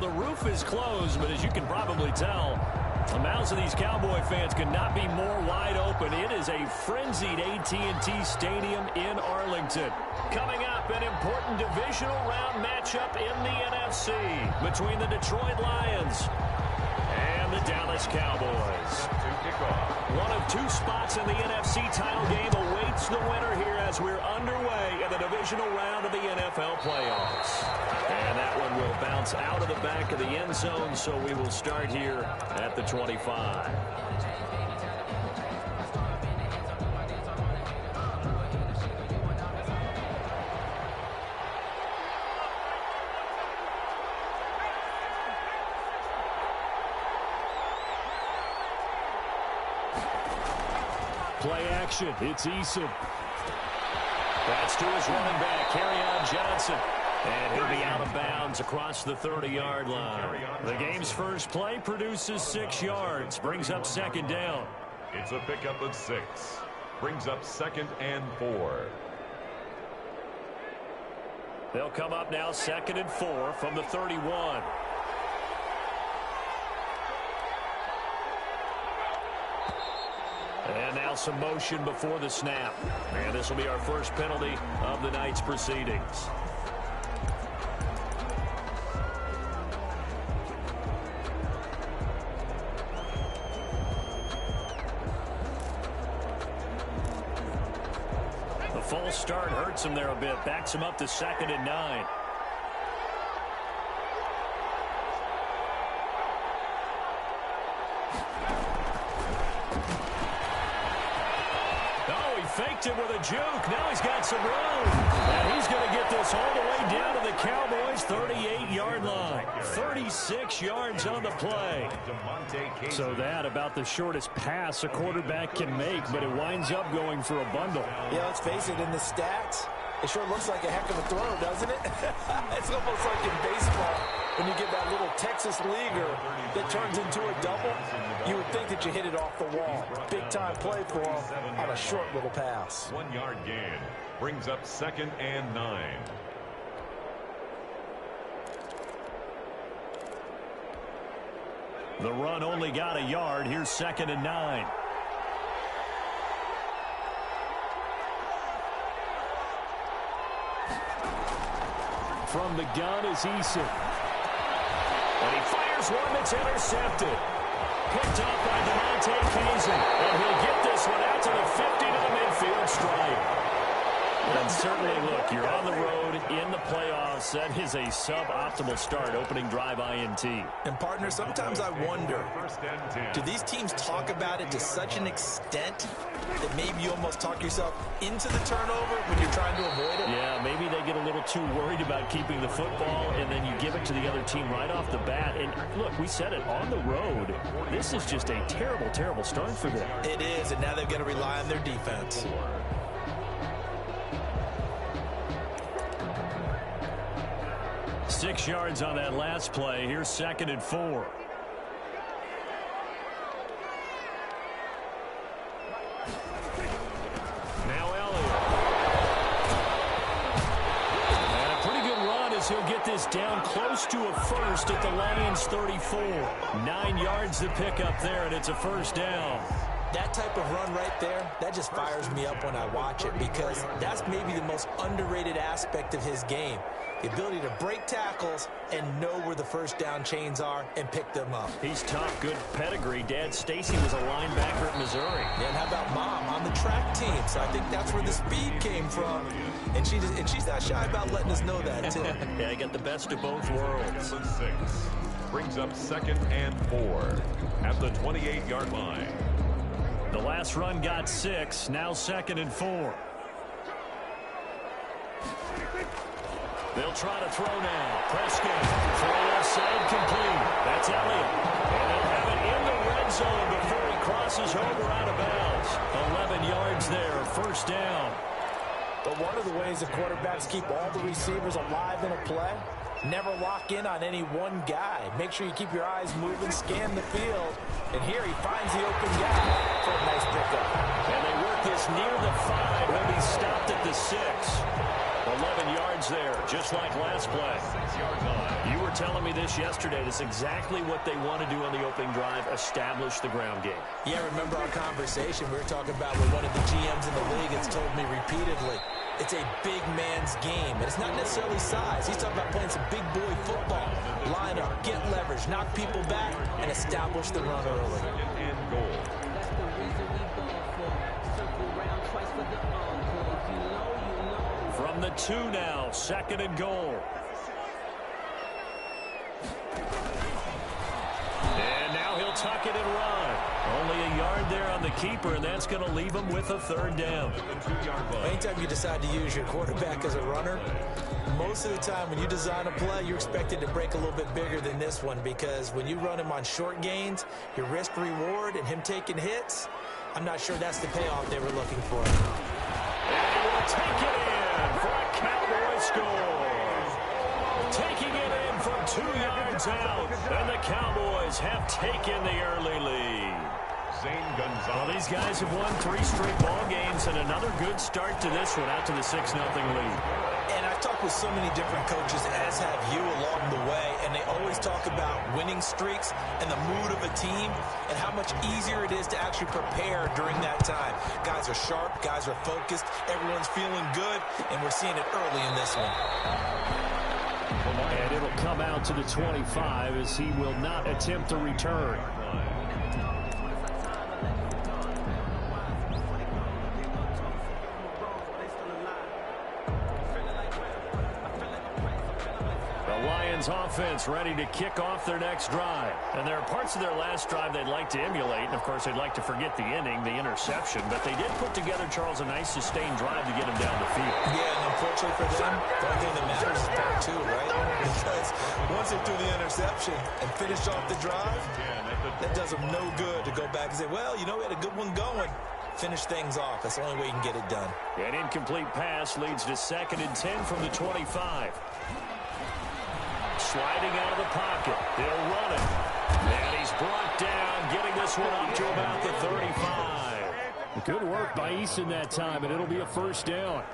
the roof is closed, but as you can probably tell, the mouths of these Cowboy fans could not be more wide open. It is a frenzied AT&T Stadium in Arlington. Coming up, an important divisional round matchup in the NFC between the Detroit Lions and the Dallas Cowboys. One of two spots in the NFC title game awaits the winner here as we're underway in the divisional round of the NFL playoffs. And that one will bounce out of the back of the end zone, so we will start here at the 25. Play action. It's Eason. That's to his running back, Kerryon Johnson. And he'll be out of bounds across the 30-yard line. The game's first play produces 6 yards. Brings up second down. It's a pickup of 6. Brings up 2nd and 4. They'll come up now 2nd and 4 from the 31. And now some motion before the snap. And this will be our first penalty of the night's proceedings. The false start hurts him there a bit. Backs him up to 2nd and 9. Faked him with a juke. Now he's got some room. And he's going to get this all the way down to the Cowboys' 38-yard line. 36 yards on the play. So that about the shortest pass a quarterback can make, but it winds up going for a bundle. Yeah, let's face it, in the stats, it sure looks like a heck of a throw, doesn't it? It's almost like in baseball when you get that little Texas leaguer that turns into a double. You would think that you hit it off the wall. Big-time play for him on a short little pass. 1 yard gain. Brings up 2nd and 9. The run only got a yard. Here's 2nd and 9. From the gun is Eason. And he fires one that's intercepted. Picked up by Demonte Kazin. And he'll get this one out to the 50 to the midfield stripe. And certainly, look, you're on the road in the playoffs. That is a suboptimal start, opening drive INT. And, partner, sometimes I wonder, do these teams talk about it to such an extent that maybe you almost talk yourself into the turnover when you're trying to avoid it? Yeah, maybe they get a little too worried about keeping the football, and then you give it to the other team right off the bat. And, look, we said it, on the road, this is just a terrible, terrible start for them. It is, and now they've got to rely on their defense. 6 yards on that last play. Here's 2nd and 4. Now Elliott. And a pretty good run as he'll get this down close to a first at the Lions' 34. 9 yards to pick up there, and it's a first down. That type of run right there, that just fires me up when I watch it, because that's maybe the most underrated aspect of his game. The ability to break tackles and know where the first down chains are and pick them up. He's tough, good pedigree. Dad Stacy was a linebacker at Missouri. And how about Mom on the track team? So I think that's where the speed came from. And she's not shy about letting us know that, too. Yeah, I got the best of both worlds. 6. Brings up 2nd and 4 at the 28-yard line. The last run got 6. Now 2nd and 4. They'll try to throw now. Prescott, throw left side, complete. That's Elliott. And they'll have it in the red zone before he crosses over out of bounds. 11 yards there, first down. But one of the ways the quarterbacks keep all the receivers alive in a play, never lock in on any one guy. Make sure you keep your eyes moving, scan the field. And here he finds the open guy for a nice pickup. And they work this near the 5. He'll be stopped at the 6. 11 yards yards there, just like last play. You were telling me this yesterday. That's exactly what they want to do on the opening drive, establish the ground game. Yeah, remember our conversation we were talking about with one of the GMs in the league has told me repeatedly, it's a big man's game, and it's not necessarily size. He's talking about playing some big boy football. Line up, get leverage, knock people back, and establish the run early. And goal. From the 2 now, 2nd and goal. And now he'll tuck it and run. Only a yard there on the keeper, and that's going to leave him with a 3rd down. Anytime you decide to use your quarterback as a runner, most of the time when you design a play, you're expected to break a little bit bigger than this one, because when you run him on short gains, your risk reward and him taking hits, I'm not sure that's the payoff they were looking for. And he will take it in for a Cowboy score. Taking it in from 2 yards out, and the Cowboys have taken the early lead. Well, these guys have won 3 straight ball games, and another good start to this one, out to the 6-0 lead. And I've talked with so many different coaches, as have you, along the way, and they always talk about winning streaks and the mood of a team and how much easier it is to actually prepare during that time. Guys are sharp, guys are focused, everyone's feeling good, and we're seeing it early in this one. And it'll come out to the 25 as he will not attempt to return. Offense ready to kick off their next drive. And there are parts of their last drive they'd like to emulate. And, of course, they'd like to forget the inning, the interception. But they did put together, Charles, a nice sustained drive to get him down the field. Yeah, and unfortunately for them, the only thing that matters is part 2, right? Because once they threw the interception and finished off the drive, that does them no good to go back and say, well, you know, we had a good one going. Finish things off. That's the only way you can get it done. An incomplete pass leads to 2nd and 10 from the 25. Sliding out of the pocket. They'll run it. And he's brought down, getting this one up to about the 35. Good work by Eason that time, and it'll be a 1st down.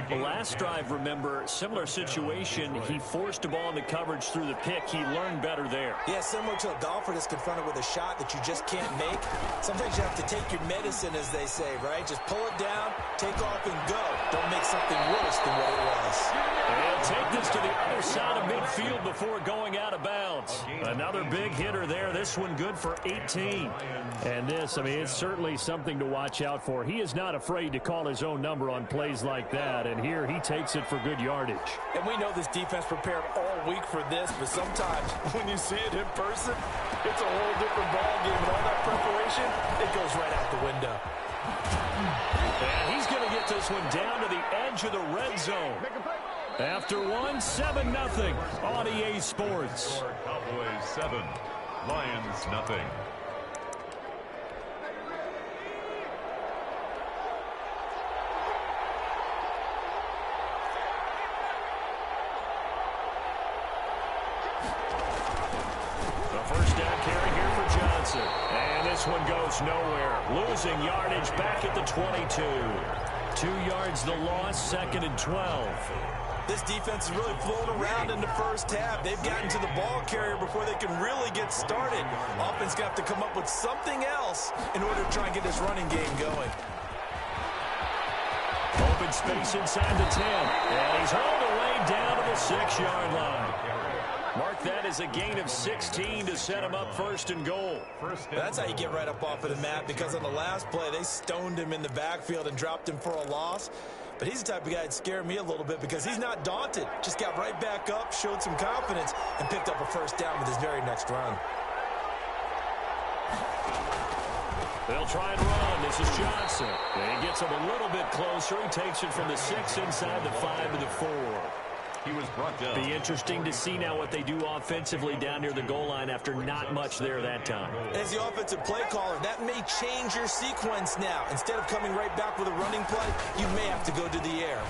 The last drive, remember, similar situation. He forced a ball into coverage through the pick. He learned better there. Yeah, similar to a golfer that's confronted with a shot that you just can't make. Sometimes you have to take your medicine, as they say, right? Just pull it down, take off, and go. Don't make something worse than what it was. They'll take this to the other side of midfield before going out of bounds. Another big hitter there. This one good for 18. And this, I mean, it's certainly something to watch out for. He is not afraid to call his own number on plays like that. And here he takes it for good yardage. And we know this defense prepared all week for this, but sometimes when you see it in person, it's a whole different ball game. And all that preparation, it goes right out the window. And he's going to get this one down to the edge of the red zone. After 1, 7-0 on EA Sports. Cowboys 7, Lions nothing. And this one goes nowhere. Losing yardage back at the 22. 2 yards the loss, 2nd and 12. This defense is really flown around in the first half. They've gotten to the ball carrier before they can really get started. Offense got to come up with something else in order to try and get this running game going. Open space inside the 10. And he's hauled away down to the 6-yard line. Mark that as a gain of 16 to set him up 1st and goal. That's how you get right up off of the mat, because on the last play, they stoned him in the backfield and dropped him for a loss. But he's the type of guy that scared me a little bit because he's not daunted. Just got right back up, showed some confidence, and picked up a 1st down with his very next run. They'll try and run. This is Johnson. And he gets him a little bit closer. He takes it from the 6 inside the 5 to the 4. He was brought down. Be interesting to see now what they do offensively down near the goal line after not much there that time. As the offensive play caller, that may change your sequence now. Instead of coming right back with a running play, you may have to go to the air.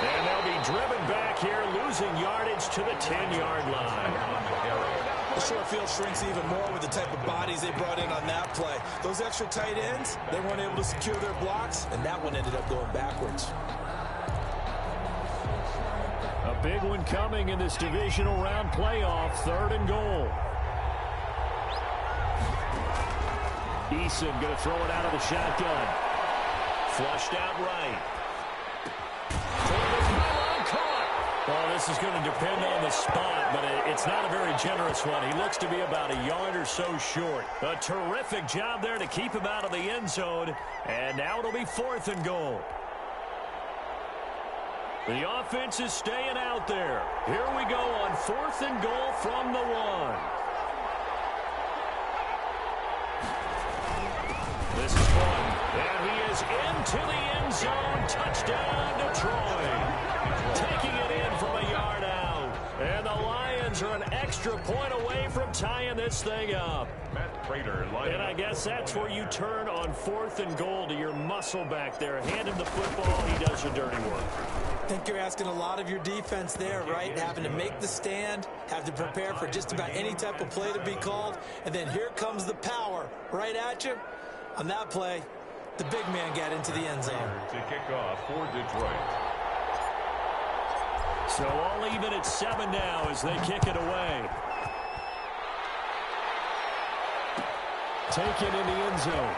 And they'll be driven back here, losing yardage to the 10-yard line. The short field shrinks even more with the type of bodies they brought in on that play. Those extra tight ends, they weren't able to secure their blocks, and that one ended up going backwards. A big one coming in this divisional round playoff. 3rd and goal. Eason going to throw it out of the shotgun. Flushed out right. Well, this is going to depend on the spot, but it's not a very generous one. He looks to be about a yard or so short. A terrific job there to keep him out of the end zone. And now it'll be 4th and goal. The offense is staying out there. Here we go on 4th and goal from the 1. This is one. And he is into the end zone. Touchdown, Detroit. Taking it in from a yard out. And the Lions are an extra point away from tying this thing up. And I guess that's where you turn on 4th and goal, to your muscle back there. Hand him the football. He does the dirty work. I think you're asking a lot of your defense there, right? Having to make the stand, have to prepare for just about any type of play to be called. And then here comes the power right at you. On that play, the big man got into the end zone. To kick off for Detroit. So all even at 7 now as they kick it away. Taken in the end zone.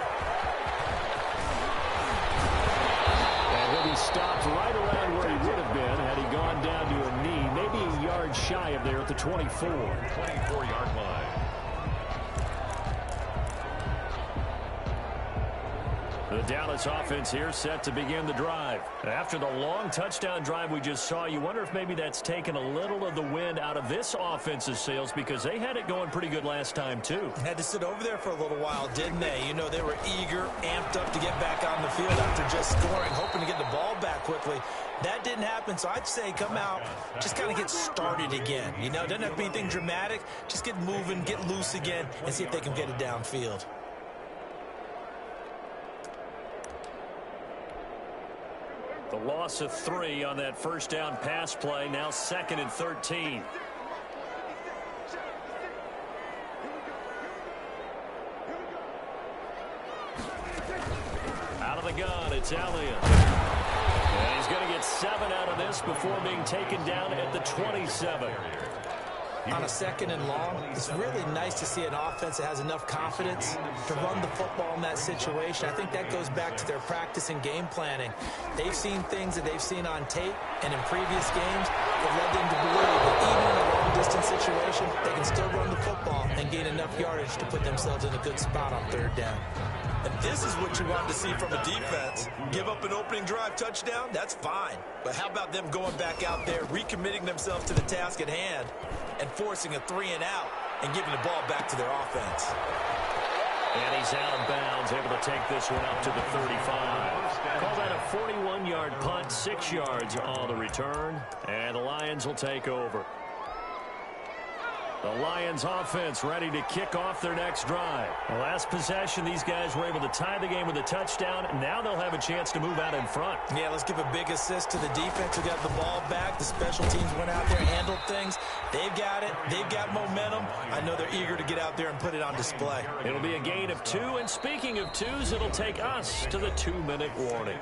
And he'll be stopped right around where he would have been had he gone down to a knee, maybe a yard shy of there at the 24. 24-yard line. The Dallas offense here set to begin the drive. After the long touchdown drive we just saw, you wonder if maybe that's taken a little of the wind out of this offense's sails, because they had it going pretty good last time too. Had to sit over there for a little while, didn't they? You know, they were eager, amped up to get back on the field after just scoring, hoping to get the ball back quickly. That didn't happen, so I'd say come out, just kind of get started again. You know, it doesn't have to be anything dramatic. Just get moving, get loose again, and see if they can get it downfield. The loss of 3 on that first down pass play. Now 2nd and 13. Out of the gun, it's Elliott. And he's going to get 7 out of this before being taken down at the 27. On a 2nd and long, it's really nice to see an offense that has enough confidence to run the football in that situation. I think that goes back to their practice and game planning. They've seen things that they've seen on tape and in previous games that led them to believe that even in a long-distance situation, they can still run the football and gain enough yardage to put themselves in a good spot on 3rd down. And this is what you want to see from a defense. Give up an opening drive touchdown, that's fine. But how about them going back out there, recommitting themselves to the task at hand, and forcing a 3 and out and giving the ball back to their offense. And he's out of bounds, able to take this one up to the 35. Call that a 41-yard punt, 6 yards on the return, and the Lions will take over. The Lions offense ready to kick off their next drive. The last possession, these guys were able to tie the game with a touchdown. Now they'll have a chance to move out in front. Yeah, let's give a big assist to the defense who got the ball back. The special teams went out there and handled things. They've got it. They've got momentum. I know they're eager to get out there and put it on display. It'll be a gain of 2, and speaking of 2s, it'll take us to the 2-minute warning.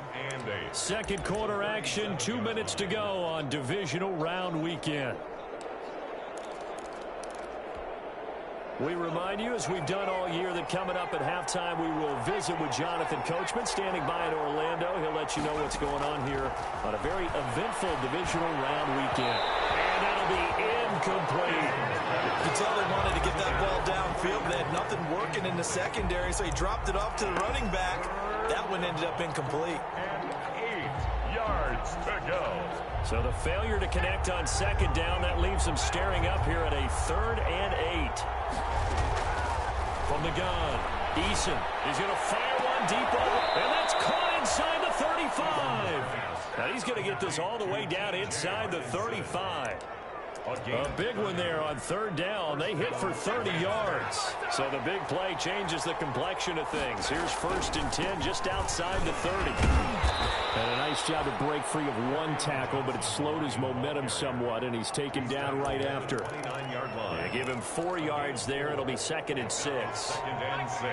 Second quarter action, 2 minutes to go on divisional round weekend. We remind you, as we've done all year, that coming up at halftime, we will visit with Jonathan Coachman, standing by in Orlando. He'll let you know what's going on here on a very eventful divisional round weekend. And that'll be incomplete. You can tell they wanted to get that ball downfield. They had nothing working in the secondary, so he dropped it off to the running back. That one ended up incomplete. And 8 yards to go. So the failure to connect on 2nd down, that leaves them staring up here at a 3rd and 8. From the gun, Eason is going to fire one deep over, and that's caught inside the 35. Now he's going to get this all the way down inside the 35. A big one there on 3rd down. They hit for 30 yards. So the big play changes the complexion of things. Here's 1st and 10 just outside the 30. And a nice job to break free of one tackle, but it slowed his momentum somewhat, and he's taken down right after. Yeah, give him 4 yards there. It'll be 2nd and 6. 2nd and 6.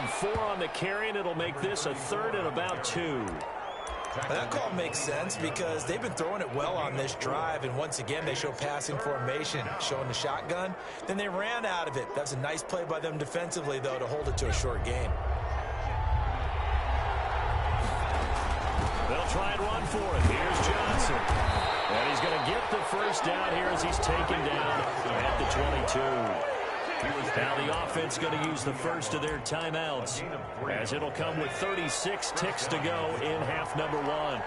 4 on the carry, and it'll make this a 3rd and about 2. That call makes sense because they've been throwing it well on this drive, and once again they show passing formation, showing the shotgun. Then they ran out of it. That's a nice play by them defensively, though, to hold it to a short gain. They'll try and run for it. Here's Johnson. And he's going to get the first down here as he's taken down at the 22. Now the offense going to use the first of their timeouts, as it'll come with 36 ticks to go in half number 1.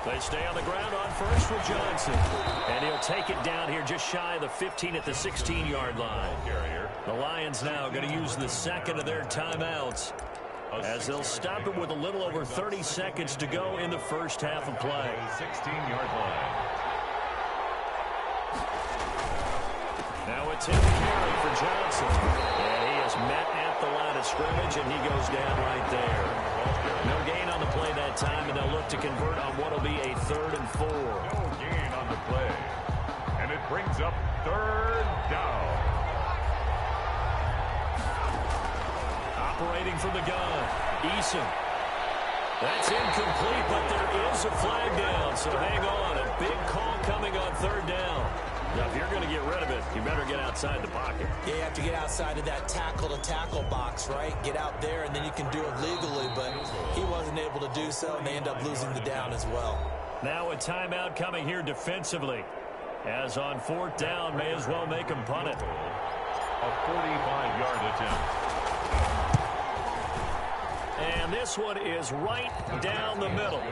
They stay on the ground on first with Johnson. And he'll take it down here just shy of the 15 at the 16-yard line. The Lions now going to use the second of their timeouts, as they'll stop it with a little over 30 seconds to go in the first half of play. 16-yard line. Now it's in the carry for Johnson. And he is met at the line of scrimmage, and he goes down right there. No gain on the play that time, and they'll look to convert on what will be a 3rd and 4. No gain on the play. And it brings up 3rd down. Operating from the gun, Eason. That's incomplete, but there is a flag down, so hang on. A big call coming on 3rd down. Now, if you're going to get rid of it, you better get outside the pocket. Yeah, you have to get outside of that tackle-to-tackle box, right? Get out there, and then you can do it legally, but he wasn't able to do so, and they end up losing the down as well. Now a timeout coming here defensively, as on 4th down, may as well make him punt it. A 45-yard attempt. And this one is right down the middle.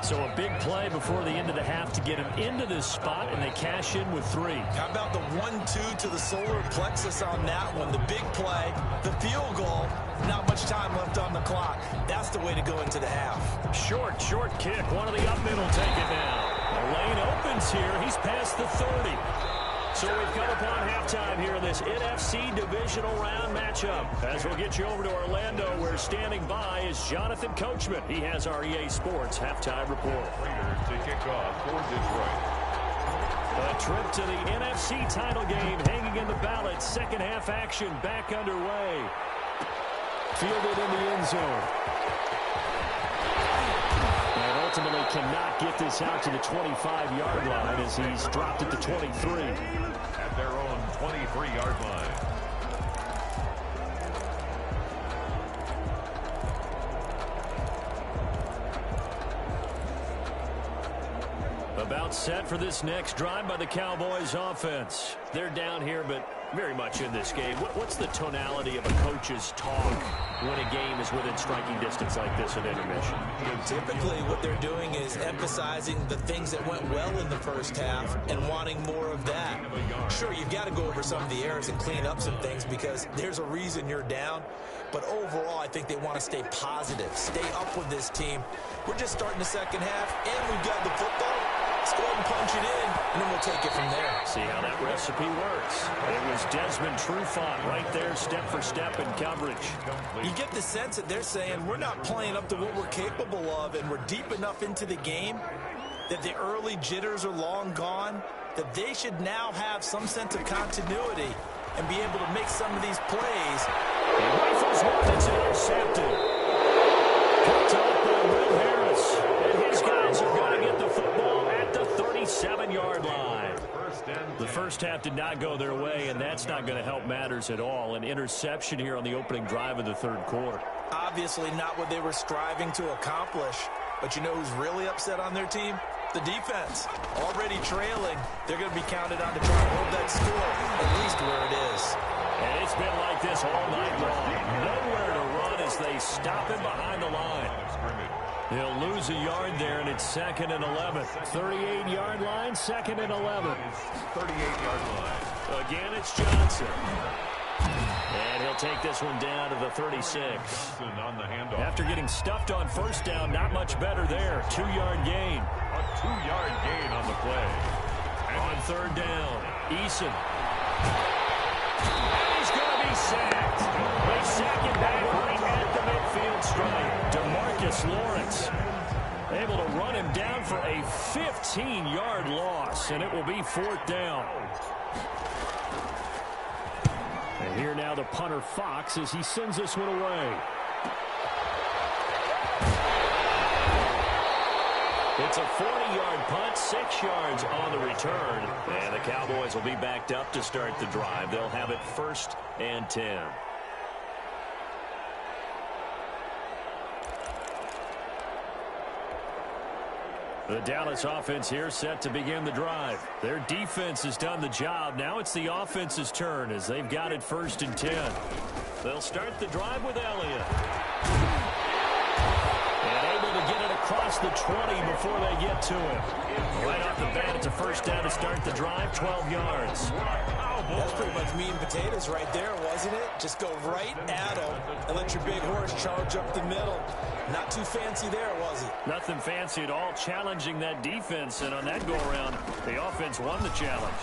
So a big play before the end of the half to get him into this spot, and they cash in with 3. How about the 1-2 to the solar plexus on that one? The big play, the field goal, not much time left on the clock. That's the way to go into the half. Short kick. One of the up middle take it now. The lane opens here. He's past the 30. So we've come upon halftime here in this NFC Divisional round matchup. As we'll get you over to Orlando, where standing by is Jonathan Coachman. He has our EA Sports halftime report. Raiders to kick off for Detroit. A trip to the NFC title game hanging in the balance. Second half action back underway. Fielded in the end zone. And ultimately cannot get this out to the 25-yard line as he's dropped it to 23. At their own 23-yard line. About set for this next drive by the Cowboys offense. They're down here, but very much in this game. What's the tonality of a coach's talk when a game is within striking distance like this at intermission? Typically, what they're doing is emphasizing the things that went well in the first half and wanting more of that. Sure, you've got to go over some of the errors and clean up some things because there's a reason you're down. But overall, I think they want to stay positive, stay up with this team. We're just starting the second half, and we've got the football. Let's go ahead and punch it in, and then we'll take it from there. See how that recipe works. It was Desmond Trufant right there, step for step in coverage. You get the sense that they're saying we're not playing up to what we're capable of, and we're deep enough into the game that the early jitters are long gone, that they should now have some sense of continuity and be able to make some of these plays. He rifles one that's intercepted. Picked up by Will Harris. And his guys are going to get the football at the 37-yard line. The first half did not go their way, and that's not going to help matters at all. An interception here on the opening drive of the third quarter. Obviously not what they were striving to accomplish. But you know who's really upset on their team? The defense. Already trailing. They're going to be counted on to try and hold that score, at least where it is. And it's been like this all night long. Nowhere to run as they stop him behind the line. He'll lose a yard there, and it's 2nd and 11. 38-yard line, 2nd and 11. 38-yard line. Again, it's Johnson. And he'll take this one down to the 36. On the handoff. After getting stuffed on first down, not much better there. 2-yard gain. A 2-yard gain on the play. And on 3rd down, Eason. And he's going to be sacked. They sack him back right at the midfield stripe. DeMarcus Lawrence able to run him down for a 15-yard loss, and it will be 4th down. And And here now the punter Fox as he sends this one away. It's a 40-yard punt, 6 yards on the return. And the Cowboys will be backed up to start the drive. They'll have it 1st and 10. The Dallas offense here set to begin the drive. Their defense has done the job. Now it's the offense's turn as they've got it 1st and 10. They'll start the drive with Elliott. And able to get it across the 20 before they get to him. Right off the bat, it's a 1st down to start the drive, 12 yards. That's pretty much meat and potatoes right there, wasn't it? Just go right at them and let your big horse charge up the middle. Not too fancy there, was it? Nothing fancy at all, challenging that defense. And on that go-around, the offense won the challenge.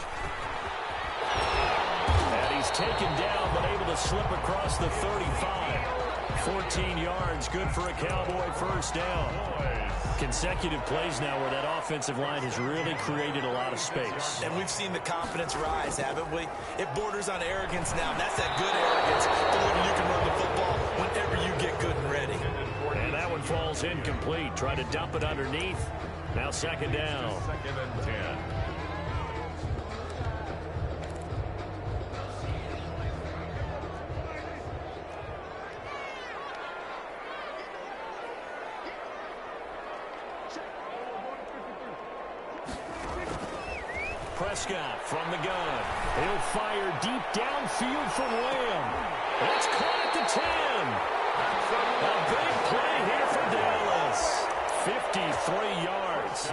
And he's taken down, but able to slip across the 35. 14 yards, good for a Cowboy 1st down. Consecutive plays now where that offensive line has really created a lot of space. And we've seen the confidence rise, haven't we? It borders on arrogance now. That's that good arrogance, believing you can run the football whenever you get good and ready. And that one falls incomplete. Try to dump it underneath. Now 2nd down. 2nd and 10. Prescott from the gun. He'll fire deep downfield from Lamb. It's caught at the 10. A big play here for Dallas. 53 yards.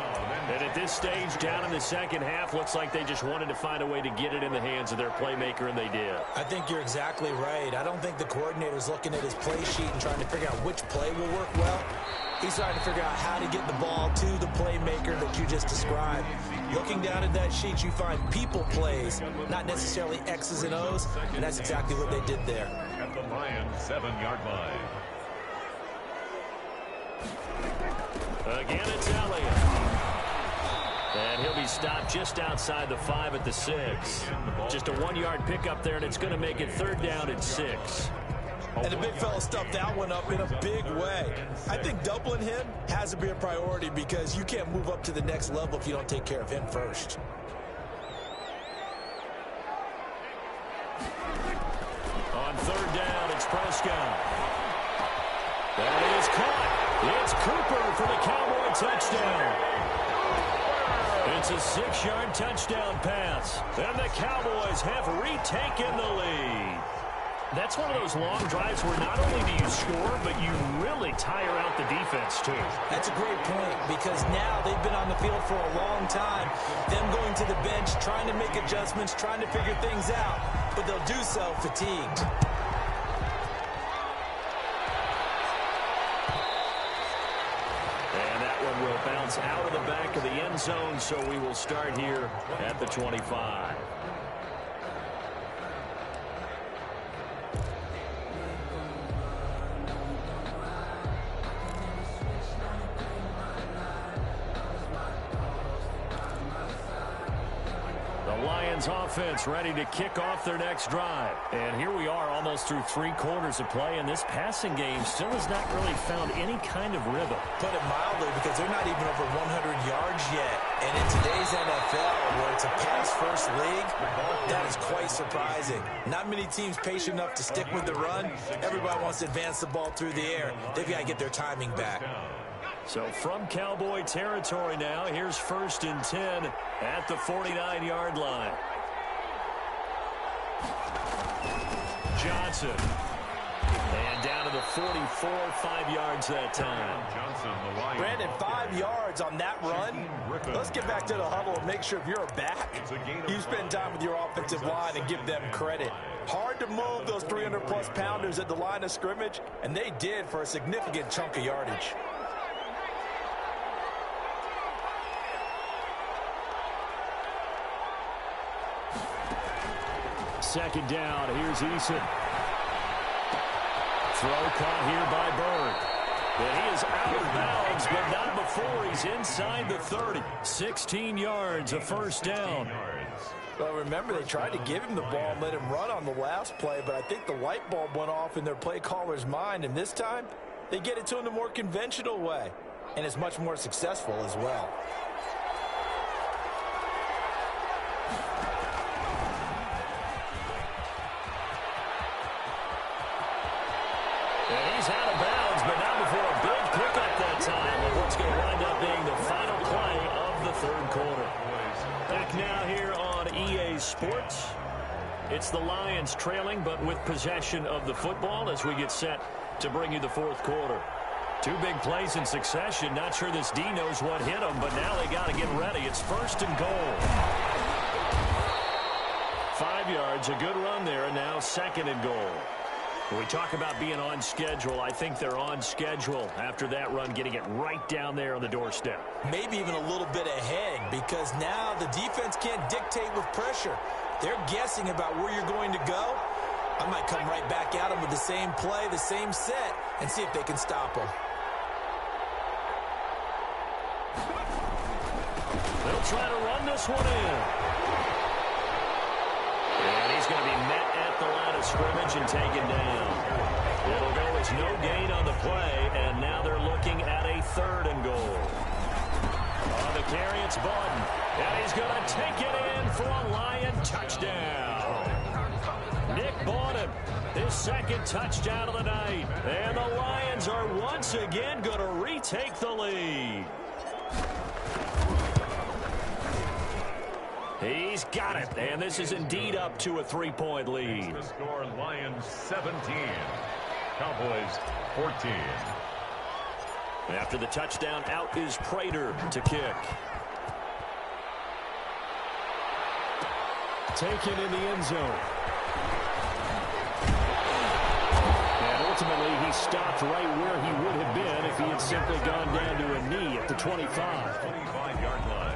And at this stage, down in the 2nd half, looks like they just wanted to find a way to get it in the hands of their playmaker, and they did. I think you're exactly right. I don't think the coordinator's looking at his play sheet and trying to figure out which play will work well. He's trying to figure out how to get the ball to the playmaker that you just described. Looking down at that sheet, you find people plays, not necessarily X's and O's, and that's exactly what they did there. At the Lions' 7-yard line. Again, it's Elliott. And he'll be stopped just outside the 5 at the 6. Just a 1-yard pickup there, and it's going to make it 3rd down and 6. And the big fella stuffed that one up in a big way. I think doubling him has to be a priority because you can't move up to the next level if you don't take care of him first. On 3rd down, it's Prescott. That is caught. It's Cooper for the Cowboy touchdown. It's a 6-yard touchdown pass. And the Cowboys have retaken the lead. That's one of those long drives where not only do you score, but you really tire out the defense, too. That's a great point because now they've been on the field for a long time. Them going to the bench, trying to make adjustments, trying to figure things out, but they'll do so fatigued. And that one will bounce out of the back of the end zone, so we will start here at the 25. Offense ready to kick off their next drive. And here we are almost through 3 quarters of play, and this passing game still has not really found any kind of rhythm. Put it mildly, because they're not even over 100 yards yet. And in today's NFL, where it's a pass-first league, that is quite surprising. Not many teams patient enough to stick with the run. Everybody wants to advance the ball through the air. They've got to get their timing back. So from Cowboy territory now, here's 1st and 10 at the 49-yard line. Johnson. And down to the 44, 5 yards that time. Brandon, 5 yards on that run. Let's get back to the huddle and make sure if you're back, you spend time with your offensive line and give them credit. Hard to move those 300-plus pounders at the line of scrimmage, and they did for a significant chunk of yardage. Second down, here's Eason. Throw caught here by Bird. And he is out of bounds, but not before he's inside the 30. 16 yards, a first down. Well, remember, they tried to give him the ball and let him run on the last play, but I think the light bulb went off in their play caller's mind, and this time they get it to him the more conventional way, and it's much more successful as well. And he's out of bounds, but not before a big pickup that time of what's going to wind up being the final play of the third quarter. Back now here on EA Sports. It's the Lions trailing, but with possession of the football as we get set to bring you the fourth quarter. Two big plays in succession. Not sure this D knows what hit them, but now they got to get ready. It's first and goal. 5 yards, a good run there, and now second and goal. When we talk about being on schedule, I think they're on schedule after that run, getting it right down there on the doorstep. Maybe even a little bit ahead, because now the defense can't dictate with pressure. They're guessing about where you're going to go. I might come right back at them with the same play, the same set, and see if they can stop them. They'll try to run this one in. And he's going to be met at the line of scrimmage and taken down. It'll go as no gain on the play, and now they're looking at a third and goal. On the carry, it's Button. And he's going to take it in for a Lion touchdown. Nick Bawden, his second touchdown of the night. And the Lions are once again going to retake the lead. He's got it, and this is indeed up to a 3-point lead. The score, Lions 17, Cowboys 14. After the touchdown, out is Prater to kick. Taken in the end zone. And ultimately, he stopped right where he would have been if he had simply gone down to a knee at the 25. 25-yard line.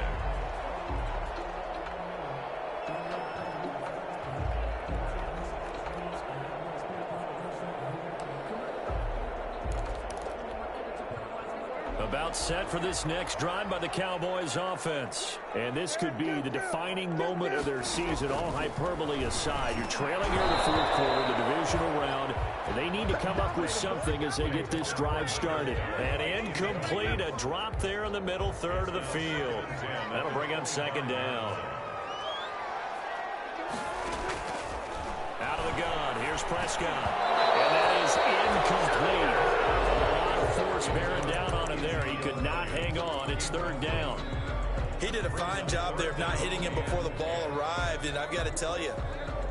About set for this next drive by the Cowboys offense. And this could be the defining moment of their season, all hyperbole aside. You're trailing here in the fourth quarter, the divisional round, and they need to come up with something as they get this drive started. And incomplete, a drop there in the middle third of the field. That'll bring up second down. Out of the gun, here's Prescott. And that is incomplete. Force bearing down on him there. He could not hang on. It's third down. He did a fine job there of not hitting him before the ball arrived, and I've got to tell you,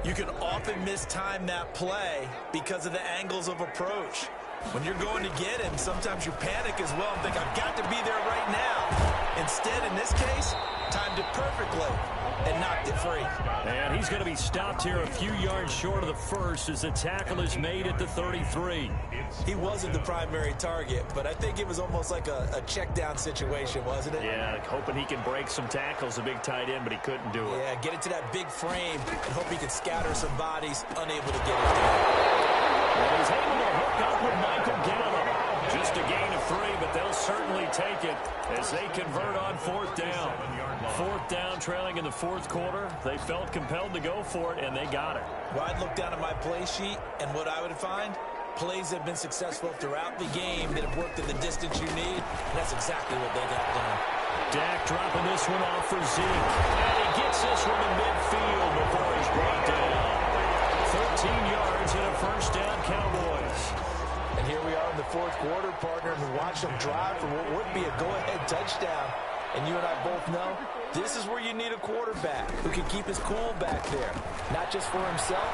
you can often mistime that play because of the angles of approach. When you're going to get him, sometimes you panic as well and think, I've got to be there right now. Instead, in this case, timed it perfectly and knocked it free. And he's going to be stopped here a few yards short of the first as the tackle is made at the 33. He wasn't the primary target, but I think it was almost like a check down situation, wasn't it? Yeah, hoping he can break some tackles, a big tight end, but he couldn't do it. Yeah, get it to that big frame and hope he can scatter some bodies, unable to get it down. Well, he's able to hook up with Michael Gallup. Just a gain of 3, but they'll certainly take it as they convert on fourth down. Fourth down, trailing in the fourth quarter. They felt compelled to go for it, and they got it. Well, I'd look down at my play sheet, and what I would find, plays have been successful throughout the game that have worked at the distance you need, and that's exactly what they got done. Dak dropping this one off for Zeke. And he gets this one to midfield before he's brought down. 13 yards and a first down, Cowboys. And here we are in the fourth quarter, partner, and watch them drive for what would be a go-ahead touchdown. And you and I both know this is where you need a quarterback who can keep his cool back there. Not just for himself,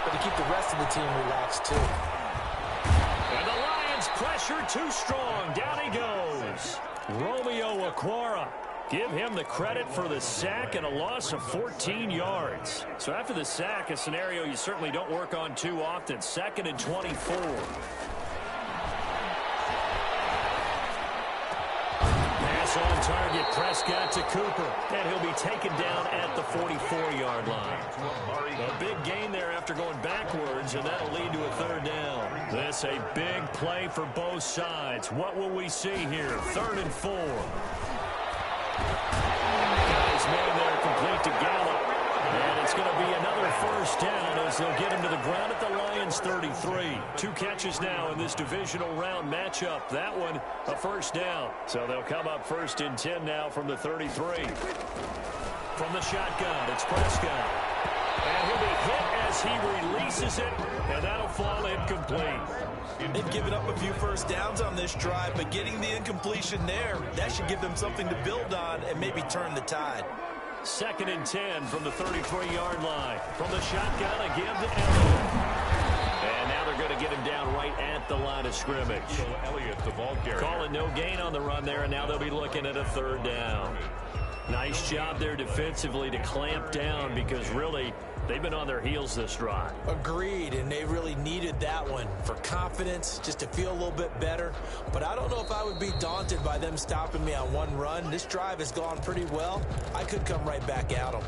but to keep the rest of the team relaxed too. And the Lions pressure too strong. Down he goes. Romeo Okwara. Give him the credit for the sack and a loss of 14 yards. So after the sack, a scenario you certainly don't work on too often. 2nd and 24. Pass on target. Prescott to Cooper. And he'll be taken down at the 44-yard line. A big gain there after going backwards, and that'll lead to a third down. This a big play for both sides. What will we see here? 3rd and 4. Got his man there complete to Gallup. And it's going to be another first down as they'll get him to the ground at the Lions' 33. 2 catches now in this divisional round matchup. That one a first down. So they'll come up 1st and 10 now from the 33. From the shotgun, it's Prescott. And he'll be hit as he releases it, and that'll fall incomplete. They've given up a few first downs on this drive, but getting the incompletion there, that should give them something to build on and maybe turn the tide. 2nd and 10 from the 33-yard line. From the shotgun, again to Elliott. And now they're going to get him down right at the line of scrimmage. Elliott, the ball carrier. Calling no gain on the run there, and now they'll be looking at a 3rd down. Nice job there defensively to clamp down because really they've been on their heels this drive. Agreed, and they really needed that one for confidence, just to feel a little bit better. But I don't know if I would be daunted by them stopping me on one run. This drive has gone pretty well. I could come right back at them.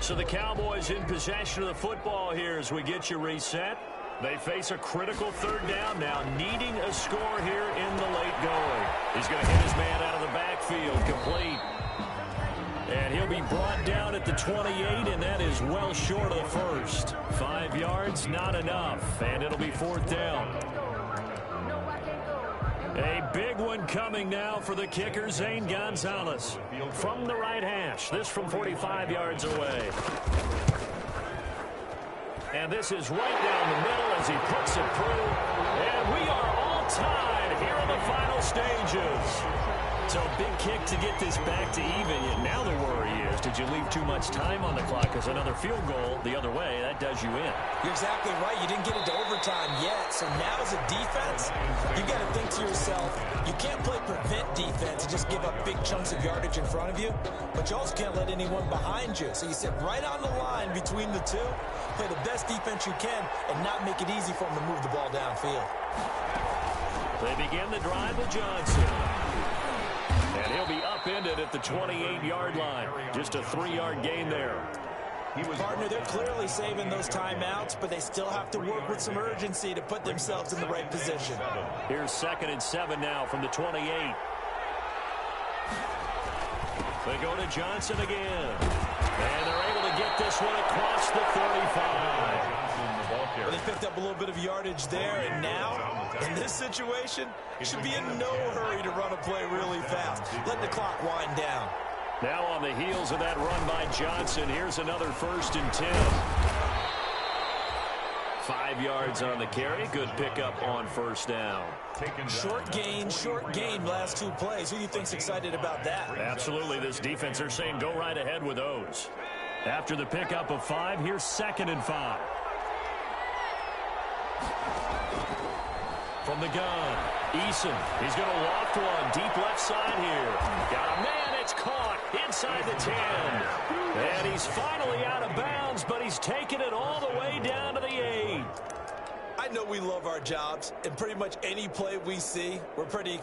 So the Cowboys in possession of the football here as we get you reset. They face a critical 3rd down now, needing a score here in the late going. He's going to hit his man out of the backfield, complete. And he'll be brought down at the 28, and that is well short of the first. 5 yards, not enough, and it'll be 4th down. A big one coming now for the kicker, Zane Gonzalez. From the right hash, this from 45 yards away. And this is right down the middle as he puts it through. And we are all tied here in the final stages. So a big kick to get this back to even. And now the worry is, did you leave too much time on the clock? Because another field goal the other way, that does you in. You're exactly right. You didn't get into overtime yet. So now as a defense, you got to think to yourself, you can't play prevent defense and just give up big chunks of yardage in front of you. But you also can't let anyone behind you. So you sit right on the line between the two, play the best defense you can, and not make it easy for them to move the ball downfield. They begin the drive with Johnson. And he'll be upended at the 28-yard line. Just a 3-yard gain there. Partner, they're clearly saving those timeouts, but they still have to work with some urgency to put themselves in the right position. Here's 2nd and 7 now from the 28. They go to Johnson again. And they're able to get this one across the 35. Well, they picked up a little bit of yardage there, and now, in this situation, should be in no hurry to run a play really fast. Let the clock wind down. Now on the heels of that run by Johnson, here's another 1st and 10. 5 yards on the carry. Good pickup on 1st down. Short gain last 2 plays. Who do you think's excited about that? Absolutely. This defense, they're saying go right ahead with those. After the pickup of 5, here's 2nd and 5. From the gun, Eason. He's going to loft one deep left side here. Got a man. It's caught inside the 10. And he's finally out of bounds, but he's taken it all the way down to the 8. I know we love our jobs, and pretty much any play we see, we're pretty,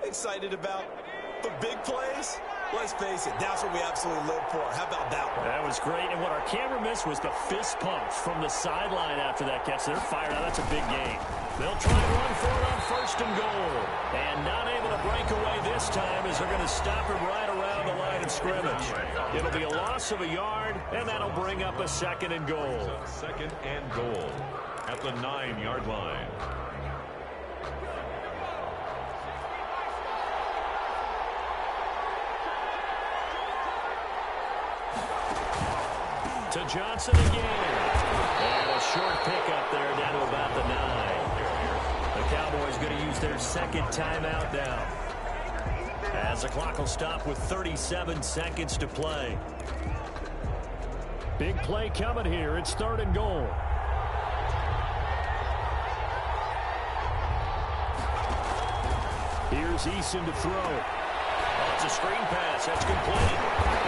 excited about. But big plays, let's face it, that's what we absolutely live for. How about that one? That was great, and what our camera missed was the fist pump from the sideline after that catch. They're fired out. That's a big gain. They'll try and run for it on 1st and goal. And not able to break away this time as they're going to stop him right around the line of scrimmage. It'll be a loss of a yard, and that'll bring up a 2nd and goal. 2nd and goal at the 9-yard line. To Johnson again. And a short pickup there down to about the 9. The Cowboys going to use their 2nd timeout now, as the clock will stop with 37 seconds to play. Big play coming here. It's 3rd and goal. Here's Eason to throw. Oh, it's a screen pass. That's complete.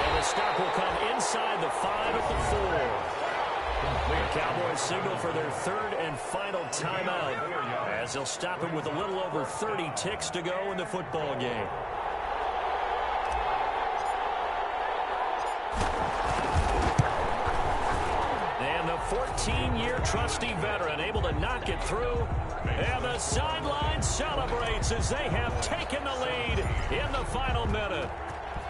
And the stop will come inside the 5 at the 4. The Cowboys signal for their third and final timeout as they'll stop it with a little over 30 ticks to go in the football game. And the 14-year trusty veteran able to knock it through. And the sideline celebrates as they have taken the lead in the final minute.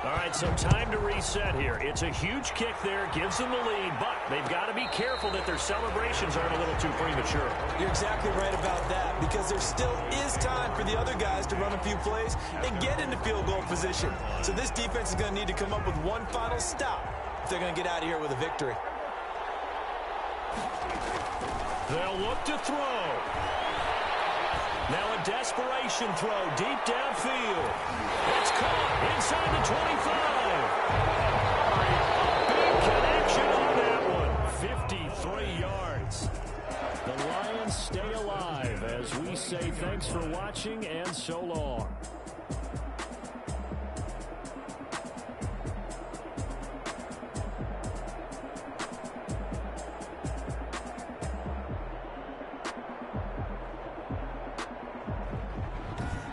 All right, so time to reset here. It's a huge kick there, gives them the lead, but they've got to be careful that their celebrations aren't a little too premature. You're exactly right about that, because there still is time for the other guys to run a few plays and get into field goal position. So this defense is going to need to come up with one final stop if they're going to get out of here with a victory. They'll look to throw. Now a desperation throw deep downfield. It's caught inside the 25. Big connection on that one. 53 yards. The Lions stay alive as we say thanks for watching and so long.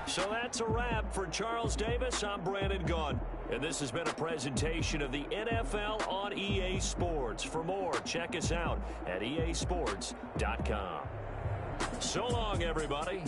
So that's a wrap for Charles Davis. I'm Brandon Gunn. And this has been a presentation of the NFL on EA Sports. For more, check us out at easports.com. So long, everybody.